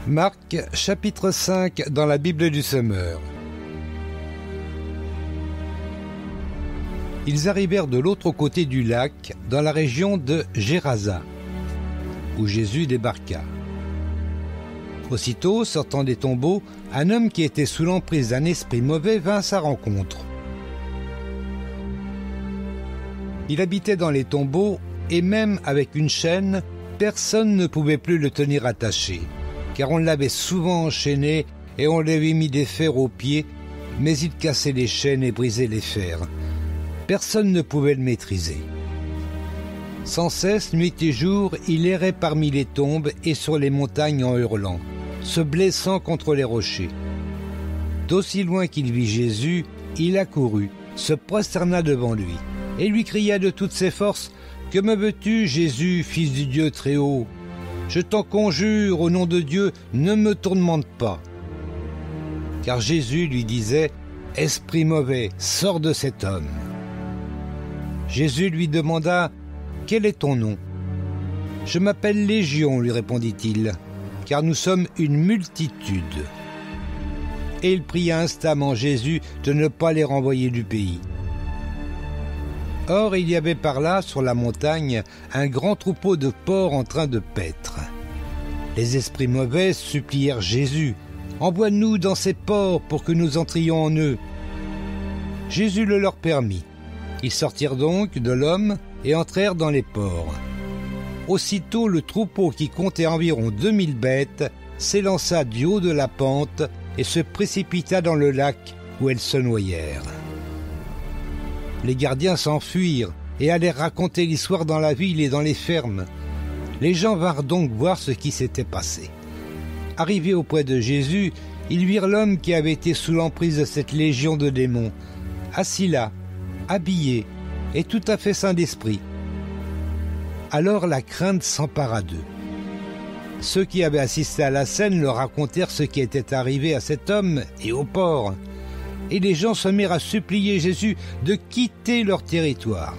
Marc, chapitre 5, dans la Bible du Semeur. Ils arrivèrent de l'autre côté du lac, dans la région de Gérasa, où Jésus débarqua. Aussitôt, sortant des tombeaux, un homme qui était sous l'emprise d'un esprit mauvais vint à sa rencontre. Il habitait dans les tombeaux, et même avec une chaîne, personne ne pouvait plus le tenir attaché, car on l'avait souvent enchaîné et on lui avait mis des fers aux pieds, mais il cassait les chaînes et brisait les fers. Personne ne pouvait le maîtriser. Sans cesse, nuit et jour, il errait parmi les tombes et sur les montagnes en hurlant, se blessant contre les rochers. D'aussi loin qu'il vit Jésus, il accourut, se prosterna devant lui, et lui cria de toutes ses forces, « Que me veux-tu, Jésus, fils du Dieu très haut ? Je t'en conjure, au nom de Dieu, ne me tourmente pas. » Car Jésus lui disait, « Esprit mauvais, sors de cet homme. » Jésus lui demanda, « Quel est ton nom ?»« Je m'appelle Légion, lui répondit-il, car nous sommes une multitude. » Et il pria instamment Jésus de ne pas les renvoyer du pays. Or, il y avait par là, sur la montagne, un grand troupeau de porcs en train de paître. Les esprits mauvais supplièrent Jésus, « Envoie-nous dans ces porcs pour que nous entrions en eux. » Jésus le leur permit. Ils sortirent donc de l'homme et entrèrent dans les porcs. Aussitôt, le troupeau, qui comptait environ 2000 bêtes, s'élança du haut de la pente et se précipita dans le lac où elles se noyèrent. Les gardiens s'enfuirent et allèrent raconter l'histoire dans la ville et dans les fermes. Les gens vinrent donc voir ce qui s'était passé. Arrivés auprès de Jésus, ils virent l'homme qui avait été sous l'emprise de cette légion de démons, assis là, habillé et tout à fait sain d'esprit. Alors la crainte s'empara d'eux. Ceux qui avaient assisté à la scène leur racontèrent ce qui était arrivé à cet homme et aux porcs. Et les gens se mirent à supplier Jésus de quitter leur territoire.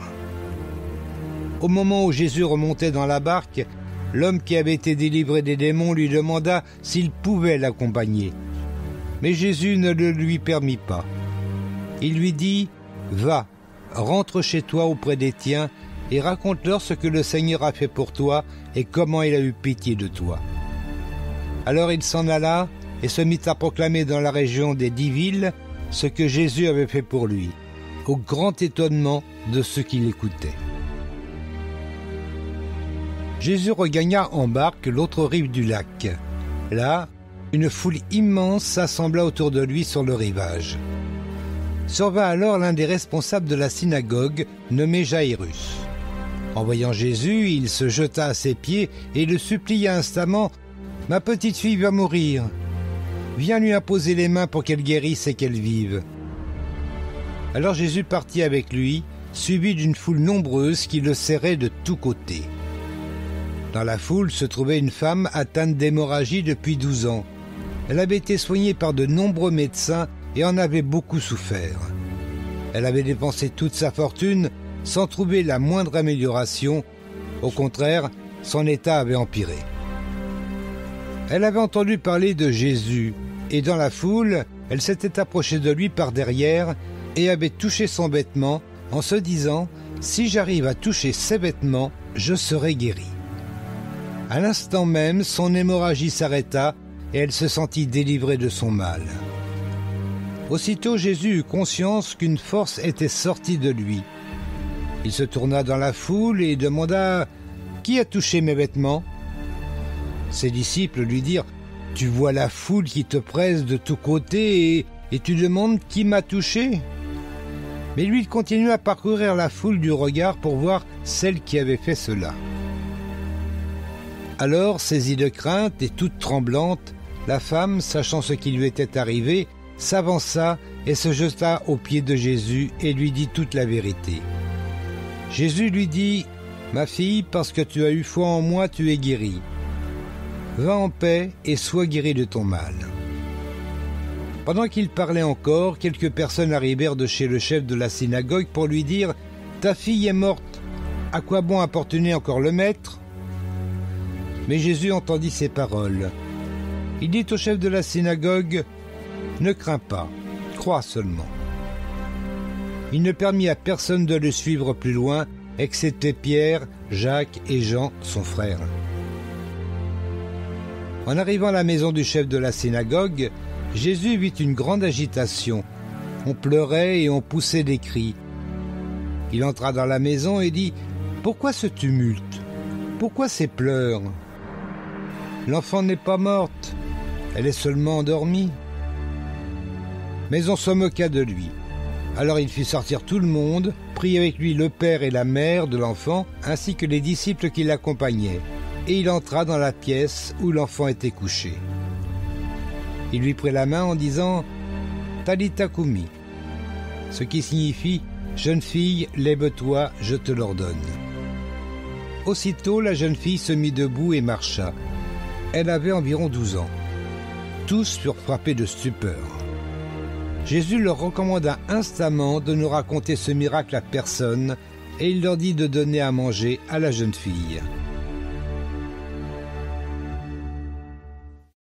Au moment où Jésus remontait dans la barque, l'homme qui avait été délivré des démons lui demanda s'il pouvait l'accompagner. Mais Jésus ne le lui permit pas. Il lui dit, « Va, rentre chez toi auprès des tiens et raconte-leur ce que le Seigneur a fait pour toi et comment il a eu pitié de toi. » Alors il s'en alla et se mit à proclamer dans la région des 10 villes ce que Jésus avait fait pour lui, au grand étonnement de ceux qui l'écoutaient. Jésus regagna en barque l'autre rive du lac. Là, une foule immense s'assembla autour de lui sur le rivage. Survint alors l'un des responsables de la synagogue, nommé Jairus. En voyant Jésus, il se jeta à ses pieds et le supplia instamment, « Ma petite fille va mourir. Viens lui imposer les mains pour qu'elle guérisse et qu'elle vive. » Alors Jésus partit avec lui, suivi d'une foule nombreuse qui le serrait de tous côtés. Dans la foule se trouvait une femme atteinte d'hémorragie depuis 12 ans. Elle avait été soignée par de nombreux médecins et en avait beaucoup souffert. Elle avait dépensé toute sa fortune sans trouver la moindre amélioration. Au contraire, son état avait empiré. Elle avait entendu parler de Jésus, et dans la foule, elle s'était approchée de lui par derrière et avait touché son vêtement en se disant « Si j'arrive à toucher ses vêtements, je serai guérie. » À l'instant même, son hémorragie s'arrêta et elle se sentit délivrée de son mal. Aussitôt, Jésus eut conscience qu'une force était sortie de lui. Il se tourna dans la foule et demanda « Qui a touché mes vêtements ?» Ses disciples lui dirent « Tu vois la foule qui te presse de tous côtés et tu demandes qui m'a touché ?» Mais lui, il continua à parcourir la foule du regard pour voir celle qui avait fait cela. Alors, saisie de crainte et toute tremblante, la femme, sachant ce qui lui était arrivé, s'avança et se jeta aux pieds de Jésus et lui dit toute la vérité. Jésus lui dit « Ma fille, parce que tu as eu foi en moi, tu es guérie. Va en paix et sois guérie de ton mal. » Pendant qu'il parlait encore, quelques personnes arrivèrent de chez le chef de la synagogue pour lui dire « Ta fille est morte, à quoi bon importuner encore le maître ?» Mais Jésus entendit ces paroles. Il dit au chef de la synagogue « Ne crains pas, crois seulement ». Il ne permit à personne de le suivre plus loin, excepté Pierre, Jacques et Jean, son frère. En arrivant à la maison du chef de la synagogue, Jésus vit une grande agitation. On pleurait et on poussait des cris. Il entra dans la maison et dit « Pourquoi ce tumulte? Pourquoi ces pleurs? L'enfant n'est pas morte, elle est seulement endormie. » Mais on se moqua de lui. Alors il fit sortir tout le monde, prit avec lui le père et la mère de l'enfant, ainsi que les disciples qui l'accompagnaient, et il entra dans la pièce où l'enfant était couché. Il lui prit la main en disant « Talitha Koumi », ce qui signifie « Jeune fille, lève-toi, je te l'ordonne ». Aussitôt la jeune fille se mit debout et marcha. Elle avait environ 12 ans. Tous furent frappés de stupeur. Jésus leur recommanda instamment de ne raconter ce miracle à personne et il leur dit de donner à manger à la jeune fille.